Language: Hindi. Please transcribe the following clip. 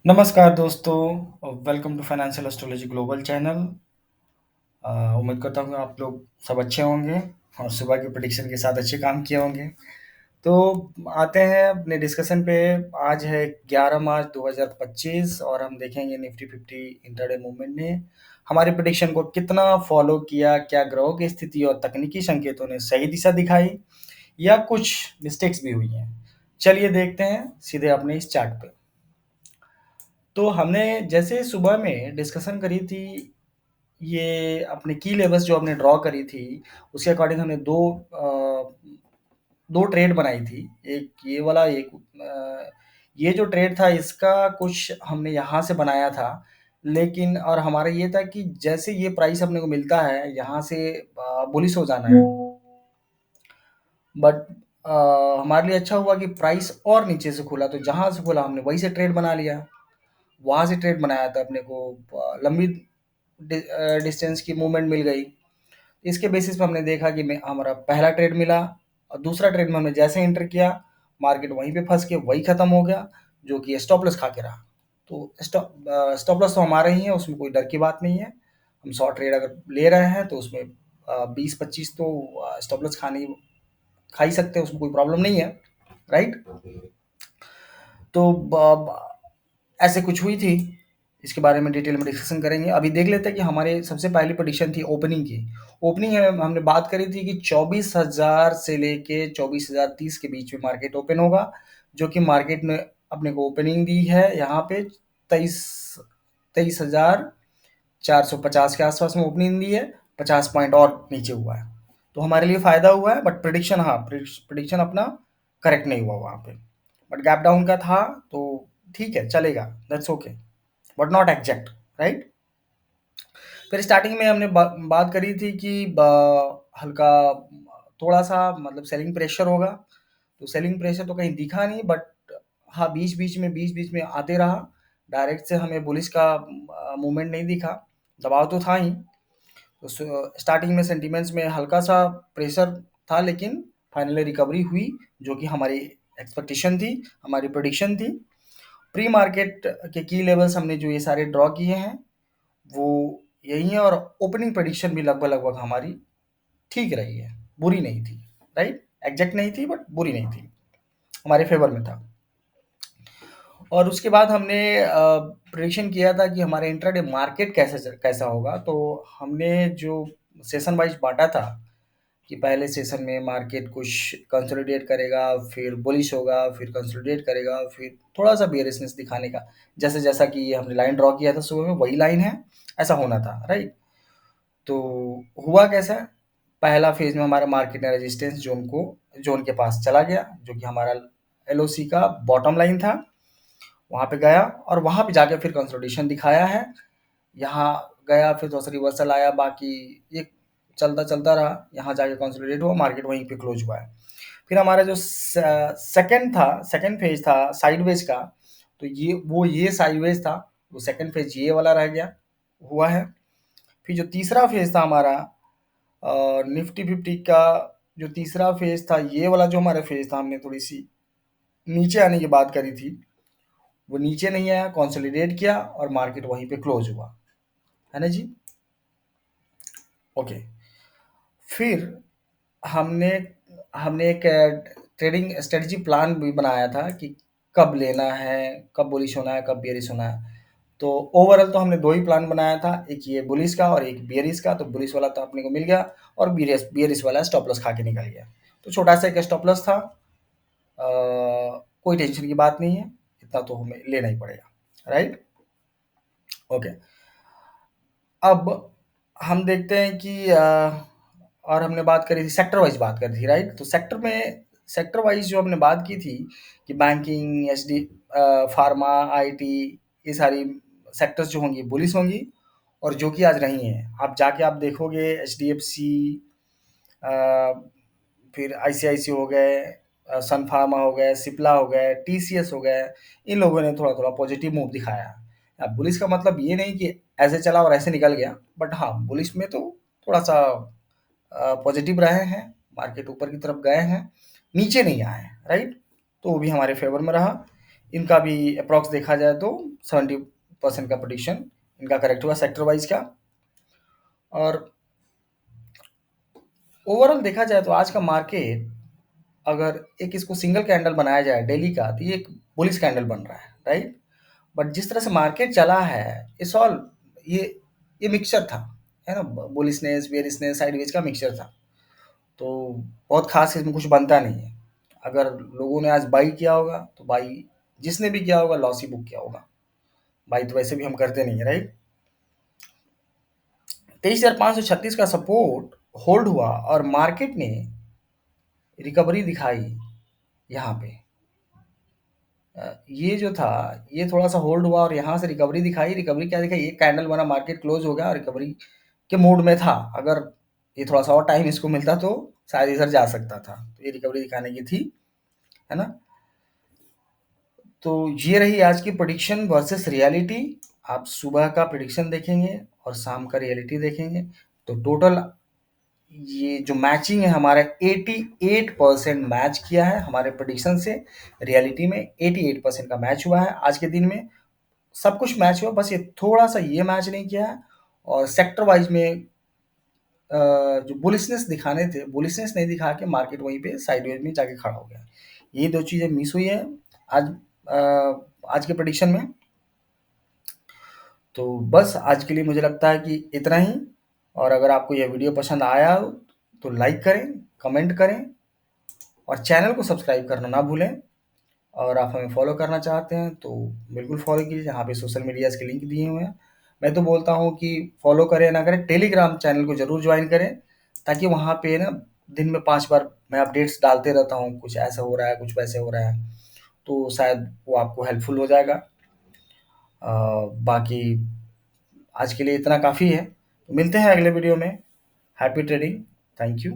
नमस्कार दोस्तों, welcome to financial astrology global channel. उम्मीद करता हूँ आप लोग सब अच्छे होंगे और सुबह की प्रेडिक्शन के साथ अच्छे काम किए होंगे। तो आते हैं अपने डिस्कशन पे। आज है 11 मार्च 2025 और हम देखेंगे निफ्टी 50 इंट्राडे मूवमेंट ने हमारी प्रेडिक्शन को कितना फॉलो किया, क्या ग्रहों की स्थिति और तकनीकी संकेतों ने सही दिशा दिखाई या कुछ मिस्टेक्स भी हुई हैं। चलिए देखते हैं सीधे अपने इस चार्ट पे। तो हमने जैसे सुबह में डिस्कशन करी थी, ये अपने की लेवल्स जो हमने ड्रॉ करी थी, उसके अकॉर्डिंग हमने दो ट्रेड बनाई थी। एक ये वाला, एक ये जो ट्रेड था इसका कुछ हमने यहाँ से बनाया था, लेकिन और हमारा ये था कि जैसे ये प्राइस अपने को मिलता है यहाँ से बुलिश हो जाना है। बट हमारे लिए अच्छा हुआ कि प्राइस और नीचे से खुला, तो जहाँ से खुला हमने वहीं से ट्रेड बना लिया। वहाँ से ट्रेड बनाया था अपने को, लंबी डिस्टेंस की मूवमेंट मिल गई। इसके बेसिस पे हमने देखा कि हमारा पहला ट्रेड मिला और दूसरा ट्रेड में हमने जैसे एंटर किया, मार्केट वहीं पे फंस के वही खत्म हो गया, जो कि स्टॉप लॉस खा के रहा। तो स्टॉप लॉस तो हमारा ही है, उसमें कोई डर की बात नहीं है। हम शॉर्ट ट्रेड अगर ले रहे हैं तो उसमें 20-25 तो स्टॉप लॉस खा ही सकते हैं, उसमें कोई प्रॉब्लम नहीं है, राइट। तो ऐसे कुछ हुई थी, इसके बारे में डिटेल में डिस्कशन करेंगे। अभी देख लेते हैं कि हमारे सबसे पहली प्रेडिक्शन थी ओपनिंग की। ओपनिंग है, हमने बात करी थी कि 24,000 से लेके 24,030 के बीच में मार्केट ओपन होगा, जो कि मार्केट ने अपने को ओपनिंग दी है यहाँ पे 23,450 के आसपास में ओपनिंग दी है। 50 पॉइंट और नीचे हुआ है, तो हमारे लिए फायदा हुआ है। बट प्रिडिक्शन, हाँ, प्रिडिक्शन अपना करेक्ट नहीं हुआ वहाँ पे, बट गैप डाउन का था, तो ठीक है, चलेगा, that's okay, but not exact, right. फिर स्टार्टिंग में हमने बात करी थी कि हल्का थोड़ा सा मतलब सेलिंग प्रेशर होगा। तो सेलिंग प्रेशर तो कहीं दिखा नहीं, बट हाँ, बीच बीच में आते रहा। डायरेक्ट से हमें बुलिश का मूवमेंट नहीं दिखा, दबाव तो था ही। तो स्टार्टिंग में सेंटिमेंट्स में हल्का सा प्रेशर था, लेकिन फाइनली रिकवरी हुई, जो कि हमारी एक्सपेक्टेशन थी, हमारी प्रोडिक्शन थी। प्री मार्केट के की लेवल्स हमने जो ये सारे ड्रॉ किए हैं वो यही है, और ओपनिंग प्रेडिक्शन भी लगभग लगभग हमारी ठीक रही है, बुरी नहीं थी, राइट। एग्जैक्ट नहीं थी, बट बुरी नहीं थी, हमारे फेवर में था। और उसके बाद हमने प्रेडिक्शन किया था कि हमारे इंट्राडे मार्केट कैसा होगा। तो हमने जो सेशन वाइज बांटा था कि पहले सेशन में मार्केट कुछ कंसोलिडेट करेगा, फिर बुलिश होगा, फिर कंसोलिडेट करेगा, फिर थोड़ा सा बेयरिशनेस दिखाने का, जैसे जैसा कि ये हमने लाइन ड्रॉ किया था सुबह में, वही लाइन है, ऐसा होना था, राइट। तो हुआ कैसा, पहला फेज में हमारा मार्केट ने रेजिस्टेंस जोन के पास चला गया, जो कि हमारा एलओसी का बॉटम लाइन था। वहाँ पे गया और वहाँ पे जाके फिर कंसोलिडेशन दिखाया है। यहाँ गया, फिर थोड़ा सा रिवर्सल आया, बाकी ये चलता चलता रहा, यहाँ जाके कंसोलिडेट हुआ, मार्केट वहीं पे क्लोज हुआ है। फिर हमारा जो सेकंड फेज था साइडवेज का, तो ये साइडवेज था, वो सेकंड फेज ये वाला रह गया हुआ है। फिर जो तीसरा फेज था हमारा निफ्टी 50 का, जो तीसरा फेज था, ये वाला जो हमारा फेज था, हमने थोड़ी सी नीचे आने की बात करी थी, वो नीचे नहीं आया, कंसोलिडेट किया और मार्केट वहीं पे क्लोज हुआ, है ना जी। ओके। फिर हमने हमने एक ट्रेडिंग स्ट्रेटजी प्लान भी बनाया था कि कब लेना है, कब बुलिश होना है, कब बेयरिश होना है। तो ओवरऑल तो हमने दो ही प्लान बनाया था, एक ये बुलिश का और एक बेयरिश का। तो बुलिश वाला तो अपने को मिल गया, और बेयरिश वाला स्टॉप लॉस खा के निकल गया। तो छोटा सा एक स्टॉप लॉस था, कोई टेंशन की बात नहीं है, इतना तो हमें लेना ही पड़ेगा, राइट। ओके। अब हम देखते हैं कि और हमने बात करी थी सेक्टर वाइज, बात करी थी, राइट। तो सेक्टर वाइज जो हमने बात की थी कि बैंकिंग, एचडी, फार्मा, आईटी, ये सारी सेक्टर्स जो होंगी बुलिश होंगी, और जो कि आज नहीं है। आप जाके आप देखोगे एचडीएफसी, फिर आईसीआईसी हो गए, सन फार्मा हो गए, सिप्ला हो गए, टीसीएस हो गए, इन लोगों ने थोड़ा थोड़ा पॉजिटिव मूव दिखाया है। अब बुलिश का मतलब ये नहीं कि ऐसे चला और ऐसे निकल गया, बट हाँ, बुलिश में तो थोड़ा सा पॉजिटिव रहे हैं, मार्केट ऊपर की तरफ गए हैं, नीचे नहीं आए हैं, राइट। तो वो भी हमारे फेवर में रहा। इनका भी अप्रॉक्स देखा जाए तो 70% का प्रेडिक्शन इनका करेक्ट हुआ सेक्टर वाइज का। और ओवरऑल देखा जाए तो आज का मार्केट, अगर एक इसको सिंगल कैंडल बनाया जाए डेली का, तो ये एक बुलिश कैंडल बन रहा है, राइट? बट जिस तरह से मार्केट चला है, इट्स ऑल, ये ये मिक्सचर था, है ना? बुलिशनेस, बेयरिशनेस, साइडवेज का मिक्सचर था। तो बहुत खास इसमें कुछ बनता नहीं है। अगर लोगों ने आज बाई किया होगा तो बाई, जिसने भी किया होगा लॉस ही बुक किया होगा। बाई तो वैसे भी हम करते नहीं है, राइट? 23,536 का सपोर्ट होल्ड हुआ और मार्केट ने रिकवरी दिखाई यहाँ पे। ये जो था, ये थोड़ा-सा होल्ड हुआ और यहाँ से रिकवरी दिखाई। रिकवरी क्या दिखाई? एक कैंडल बना, मार्केट क्लोज़ हो गया और रिकवरी के मूड में था। अगर ये थोड़ा-सा और टाइम इसको मिलता तो शायद इधर जा सकता था। तो ये रिकवरी दिखाने की थी, है ना? तो ये रही आज की प्रेडिक्शन वर्सेस रियलिटी। आप सुबह का प्रेडिक्शन देखेंगे और शाम का रियलिटी देखेंगे, तो टोटल ये जो मैचिंग है हमारा 88% मैच किया है हमारे प्रेडिक्शन से। रियलिटी में 88% का मैच हुआ है आज के दिन में। सब कुछ मैच हुआ, बस ये थोड़ा-सा ये मैच नहीं किया है। और सेक्टर वाइज़ में जो बुलिशनेस दिखाने थे, बुलिशनेस नहीं दिखा के मार्केट वहीं पे साइडवेज में जाके खड़ा हो गया। ये 2 चीज़ें मिस हुई हैं आज, आज के प्रेडिक्शन में। तो बस आज के लिए मुझे लगता है कि इतना ही। और अगर आपको यह वीडियो पसंद आया हो तो लाइक करें, कमेंट करें और चैनल को सब्सक्राइब करना ना भूलें। और आप हमें फॉलो करना चाहते हैं तो बिल्कुल फॉलो कीजिए, यहाँ पे सोशल मीडियाज़ के लिंक दिए हुए हैं। मैं तो बोलता हूँ कि फॉलो करें या ना करें, टेलीग्राम चैनल को ज़रूर ज्वाइन करें, ताकि वहाँ पे ना दिन में 5 बार मैं अपडेट्स डालते रहता हूँ, कुछ ऐसा हो रहा है, कुछ वैसे हो रहा है, तो शायद वो आपको हेल्पफुल हो जाएगा। बाकी आज के लिए इतना काफ़ी है। तो मिलते हैं अगले वीडियो में। Happy trading. Thank you.